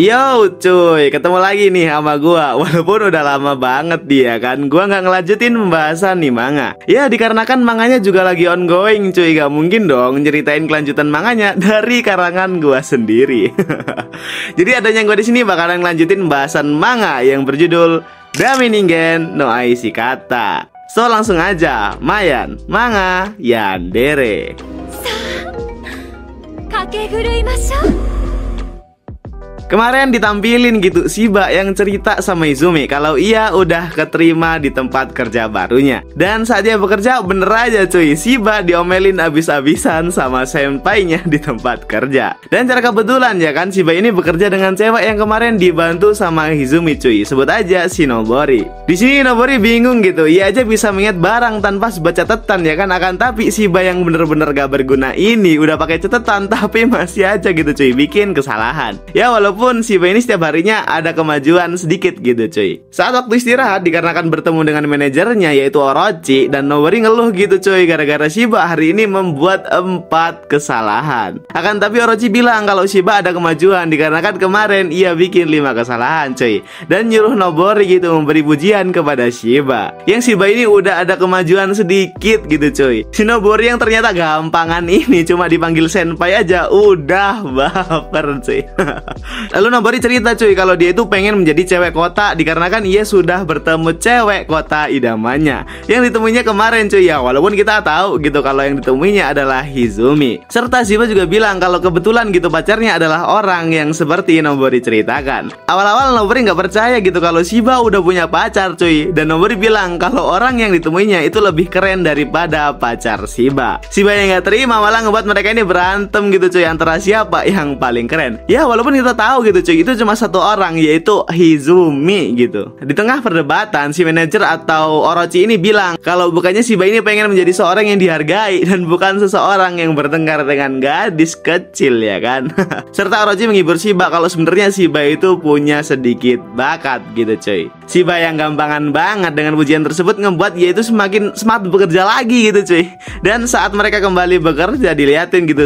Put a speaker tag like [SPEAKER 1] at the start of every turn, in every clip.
[SPEAKER 1] Yo cuy, ketemu lagi nih sama gua. Walaupun udah lama banget dia kan, gua nggak ngelanjutin pembahasan nih manga. Ya dikarenakan manganya juga lagi ongoing cuy. Gak mungkin dong nyeritain kelanjutan manganya dari karangan gua sendiri. Jadi adanya gua di sini bakalan ngelanjutin pembahasan manga yang berjudul Dami Ningen no Aishikata. So langsung aja, Mayan Manga Yandere. Kemarin ditampilin gitu Shiba yang cerita sama Izumi kalau ia udah keterima di tempat kerja barunya. Dan saat dia bekerja bener aja cuy, Shiba diomelin abis-abisan sama senpainya di tempat kerja. Dan cara kebetulan ya kan, Shiba ini bekerja dengan cewek yang kemarin dibantu sama Izumi cuy. Sebut aja Shinobori. Di sini Nobori bingung gitu, ia aja bisa mengingat barang tanpa sebuah catatan ya kan. Akan tapi Shiba yang bener-bener gak berguna ini udah pakai catatan tapi masih aja gitu cuy bikin kesalahan. Ya walaupun Shiba ini setiap harinya ada kemajuan sedikit gitu cuy. Saat waktu istirahat dikarenakan bertemu dengan manajernya yaitu Orochi, dan Nobori ngeluh gitu cuy gara-gara Shiba hari ini membuat 4 kesalahan. Akan tapi Orochi bilang kalau Shiba ada kemajuan dikarenakan kemarin ia bikin 5 kesalahan cuy. Dan nyuruh Nobori gitu memberi pujian kepada Shiba. Yang Shiba ini udah ada kemajuan sedikit gitu cuy. Si Nobori yang ternyata gampangan ini cuma dipanggil senpai aja udah baper cuy. Lalu Nobori cerita cuy kalau dia itu pengen menjadi cewek kota dikarenakan ia sudah bertemu cewek kota idamannya yang ditemuinya kemarin cuy ya. Walaupun kita tahu gitu kalau yang ditemuinya adalah Izumi. Serta Shiba juga bilang kalau kebetulan gitu pacarnya adalah orang yang seperti Nobori ceritakan. Awal-awal Nobori nggak percaya gitu kalau Shiba udah punya pacar cuy. Dan Nobori bilang kalau orang yang ditemuinya itu lebih keren daripada pacar Shiba. Shiba yang nggak terima malah ngebuat mereka ini berantem gitu cuy antara siapa yang paling keren. Ya walaupun kita tahu gitu cuy, itu cuma satu orang yaitu Izumi gitu. Di tengah perdebatan si manajer atau Orochi ini bilang kalau bukannya Shiba ini pengen menjadi seorang yang dihargai dan bukan seseorang yang bertengkar dengan gadis kecil ya kan. Serta Orochi menghibur Shiba kalau sebenarnya Shiba itu punya sedikit bakat gitu cuy. Shiba yang gampangan banget dengan pujian tersebut ngebuat dia itu semakin semangat bekerja lagi gitu cuy. Dan saat mereka kembali bekerja diliatin gitu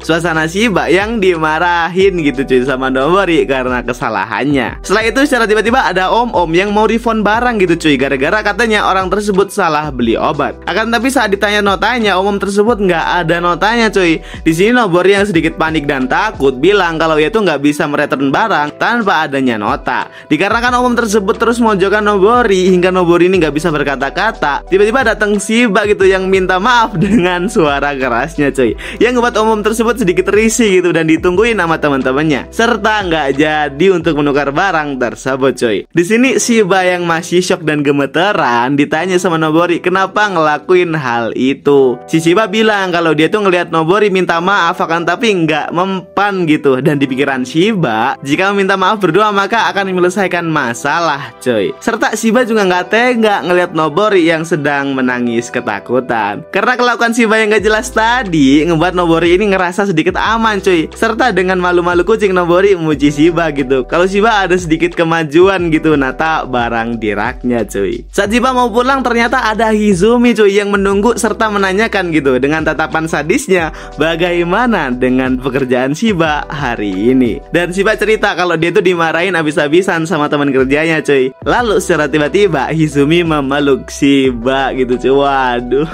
[SPEAKER 1] suasana Shiba yang dimarahin gitu cuy sama Nobori karena kesalahannya. Setelah itu secara tiba-tiba ada om-om yang mau refund barang gitu cuy gara-gara katanya orang tersebut salah beli obat. Akan tapi saat ditanya notanya, om-om tersebut nggak ada notanya cuy. Di sini Nobori yang sedikit panik dan takut bilang kalau ia tuh nggak bisa mereturn barang tanpa adanya nota. Dikarenakan om-om tersebut terus memojokkan Nobori hingga Nobori ini nggak bisa berkata-kata. Tiba-tiba datang Shiba gitu yang minta maaf dengan suara kerasnya cuy, yang ngebuat om-om tersebut sedikit risih gitu dan ditungguin sama teman-temannya, serta nggak jadi untuk menukar barang tersebut cuy. Di sini Shiba yang masih shock dan gemeteran ditanya sama Nobori kenapa ngelakuin hal itu. Si Shiba bilang kalau dia tuh ngelihat Nobori minta maaf akan tapi nggak mempan gitu, dan di pikiran Shiba jika meminta maaf berdua maka akan menyelesaikan masalah cuy. Serta Shiba juga nggak tega ngelihat Nobori yang sedang menangis ketakutan karena kelakuan Shiba yang nggak jelas tadi ngebuat Nobori ini ngerasa sedikit aman cuy. Serta dengan malu-malu kucing Nobori memuji Shiba gitu kalau Shiba ada sedikit kemajuan gitu nata barang di raknya cuy. Saat Shiba mau pulang ternyata ada Izumi cuy yang menunggu serta menanyakan gitu dengan tatapan sadisnya bagaimana dengan pekerjaan Shiba hari ini. Dan Shiba cerita kalau dia tuh dimarahin abis-abisan sama teman kerjanya cuy. Lalu secara tiba-tiba Izumi memeluk Shiba gitu cuy. Waduh.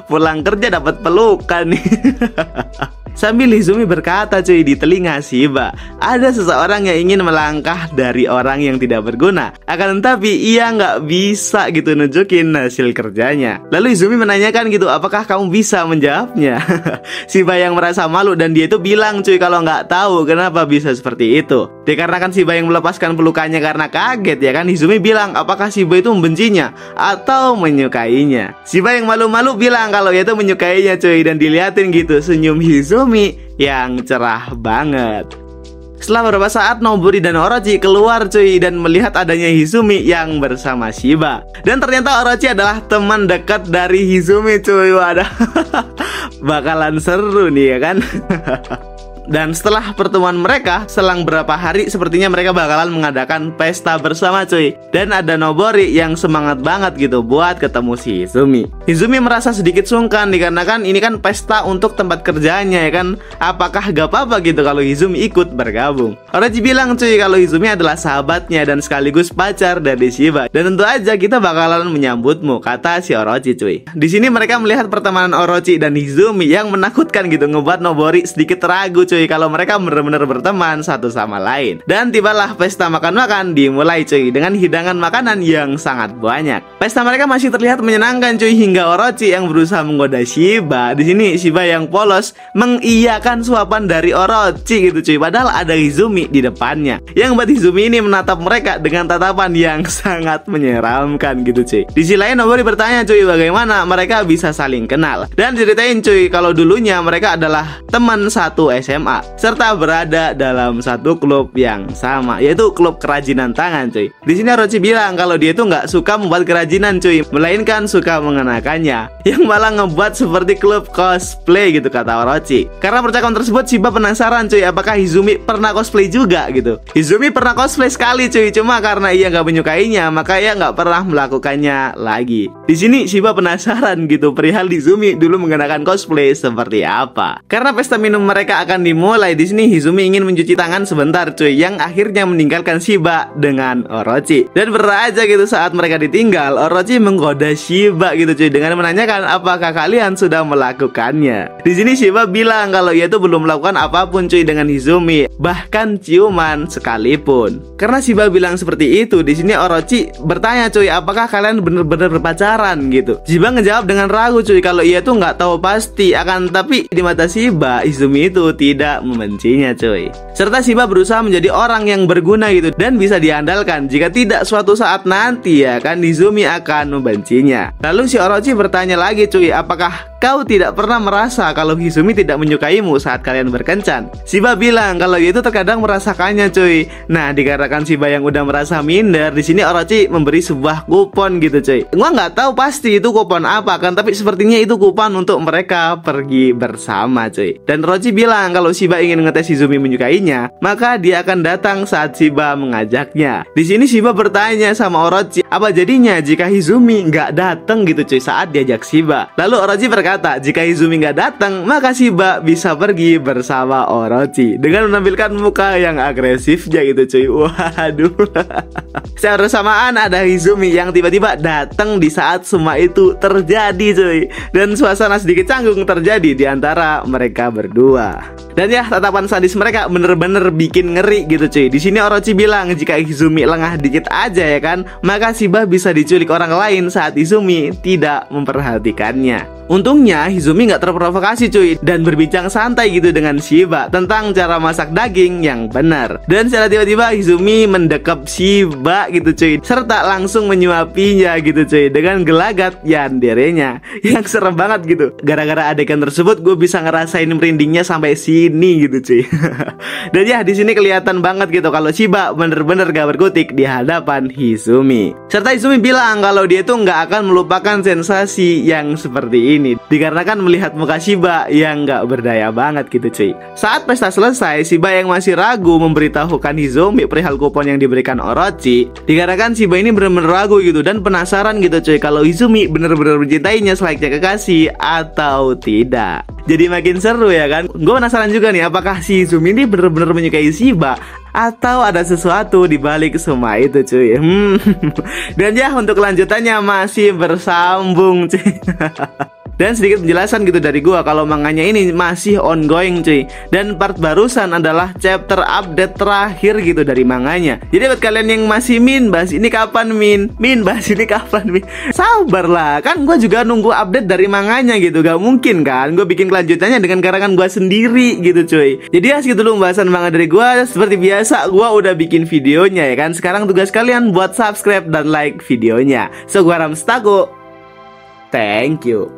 [SPEAKER 1] Pulang kerja dapat pelukan nih. Sambil Izumi berkata cuy di telinga Shiba, ada seseorang yang ingin melangkah dari orang yang tidak berguna, akan tetapi ia nggak bisa gitu nunjukin hasil kerjanya. Lalu Izumi menanyakan gitu, apakah kamu bisa menjawabnya? Shiba yang merasa malu dan dia itu bilang cuy kalau nggak tahu kenapa bisa seperti itu. Dikarenakan Shiba yang melepaskan pelukannya karena kaget ya kan. Izumi bilang apakah Shiba itu membencinya atau menyukainya. Shiba yang malu-malu bilang kalau ia itu menyukainya cuy, dan diliatin gitu senyum Izumi yang cerah banget. Setelah beberapa saat Nobori dan Orochi keluar cuy dan melihat adanya Izumi yang bersama Shiba. Dan ternyata Orochi adalah teman dekat dari Izumi cuy. Wadah. Bakalan seru nih ya kan. Dan setelah pertemuan mereka, selang berapa hari sepertinya mereka bakalan mengadakan pesta bersama cuy. Dan ada Nobori yang semangat banget gitu buat ketemu si Hizumi. Hizumi merasa sedikit sungkan dikarenakan ini kan pesta untuk tempat kerjanya ya kan. Apakah gak apa-apa gitu kalau Hizumi ikut bergabung? Orochi bilang cuy kalau Hizumi adalah sahabatnya dan sekaligus pacar dari Shiba. Dan tentu aja kita bakalan menyambutmu, kata si Orochi cuy. Di sini mereka melihat pertemanan Orochi dan Hizumi yang menakutkan gitu, ngebuat Nobori sedikit ragu cuy kalau mereka benar-benar berteman satu sama lain. Dan tibalah pesta makan-makan dimulai cuy dengan hidangan makanan yang sangat banyak. Pesta mereka masih terlihat menyenangkan cuy hingga Orochi yang berusaha menggoda Shiba. Di sini Shiba yang polos mengiyakan suapan dari Orochi gitu cuy, padahal ada Hizumi di depannya. Yang buat Hizumi ini menatap mereka dengan tatapan yang sangat menyeramkan gitu cuy. Di sisi lain Nobori bertanya cuy bagaimana mereka bisa saling kenal. Dan ceritain cuy kalau dulunya mereka adalah teman satu SMA serta berada dalam satu klub yang sama, yaitu klub kerajinan tangan cuy. Di sini Orochi bilang kalau dia tuh nggak suka membuat kerajinan cuy, melainkan suka mengenakannya, yang malah ngebuat seperti klub cosplay gitu kata Orochi. Karena percakapan tersebut Shiba penasaran cuy apakah Hizumi pernah cosplay juga gitu. Hizumi pernah cosplay sekali cuy, cuma karena ia nggak menyukainya maka ia nggak pernah melakukannya lagi. Di sini Shiba penasaran gitu perihal Hizumi dulu mengenakan cosplay seperti apa. Karena pesta minum mereka akan dimulai, di sini Hizumi ingin mencuci tangan sebentar cuy, yang akhirnya meninggalkan Shiba dengan Orochi. Dan beraja gitu saat mereka ditinggal, Orochi menggoda Shiba gitu cuy dengan menanyakan apakah kalian sudah melakukannya. Di sini Shiba bilang kalau ia tuh belum melakukan apapun cuy dengan Hizumi, bahkan ciuman sekalipun. Karena Shiba bilang seperti itu, di sini Orochi bertanya cuy apakah kalian benar-benar berpacaran gitu. Shiba ngejawab dengan ragu cuy kalau ia tuh nggak tahu pasti, akan tapi di mata Shiba Hizumi itu tidak membencinya cuy. Serta Shiba berusaha menjadi orang yang berguna gitu dan bisa diandalkan. Jika tidak suatu saat nanti ya kan Hizumi akan membencinya. Lalu si Orochi bertanya lagi cuy, apakah kau tidak pernah merasa kalau Hizumi tidak menyukaimu saat kalian berkencan? Shiba bilang kalau itu terkadang merasakannya cuy. Nah dikarenakan Shiba yang udah merasa minder, di sini Orochi memberi sebuah kupon gitu cuy. Gua nggak tahu pasti itu kupon apa kan, tapi sepertinya itu kupon untuk mereka pergi bersama cuy. Dan Orochi bilang kalau Shiba ingin ngetes Hizumi menyukainya, maka dia akan datang saat Shiba mengajaknya. Di sini Shiba bertanya sama Orochi, apa jadinya jika Hizumi nggak datang gitu cuy saat diajak Shiba. Lalu Orochi berkata, jika Hizumi nggak datang, maka Shiba bisa pergi bersama Orochi dengan menampilkan muka yang agresifnya gitu cuy. Waduh. Secara bersamaan ada Hizumi yang tiba-tiba datang di saat semua itu terjadi cuy. Dan suasana sedikit canggung terjadi di antara mereka berdua. Dan ya tatapan sadis mereka bener-bener bikin ngeri gitu cuy. Di sini Orochi bilang jika Hizumi lengah dikit aja ya kan, maka Shiba bisa diculik orang lain saat Hizumi tidak memperhatikannya. Untungnya Hizumi nggak terprovokasi cuy dan berbincang santai gitu dengan Shiba tentang cara masak daging yang benar. Dan secara tiba-tiba Hizumi mendekap Shiba gitu cuy, serta langsung menyuapinya gitu cuy dengan gelagat yanderenya yang serem banget gitu. Gara-gara adegan tersebut gue bisa ngerasain merindingnya sampai sini gitu cuy. Dan ya di sini kelihatan banget gitu kalau Shiba bener-bener gak berkutik di hadapan Hizumi. Serta Hizumi bilang kalau dia tuh nggak akan melupakan sensasi yang seperti ini dikarenakan melihat muka Shiba yang gak berdaya banget gitu cuy. Saat pesta selesai, Shiba yang masih ragu memberitahukan Hizumi perihal kupon yang diberikan Orochi dikarenakan Shiba ini bener-bener ragu gitu dan penasaran gitu cuy kalau Hizumi bener-bener mencintainya selayaknya kekasih atau tidak. Jadi makin seru ya kan. Gue penasaran juga nih apakah si Hizumi ini bener-bener menyukai Shiba atau ada sesuatu di balik semua itu cuy. Dan ya untuk kelanjutannya masih bersambung cuy. Dan sedikit penjelasan gitu dari gua kalau manganya ini masih ongoing cuy. Dan part barusan adalah chapter update terakhir gitu dari manganya. Jadi buat kalian yang masih bahas ini kapan bahas ini kapan sabarlah, kan gua juga nunggu update dari manganya gitu. Gak mungkin kan gua bikin kelanjutannya dengan karangan gua sendiri gitu cuy. Jadi ya segitu dulu pembahasan manga dari gua. Seperti biasa gua udah bikin videonya ya kan. Sekarang tugas kalian buat subscribe dan like videonya. So gua Ramstago, thank you.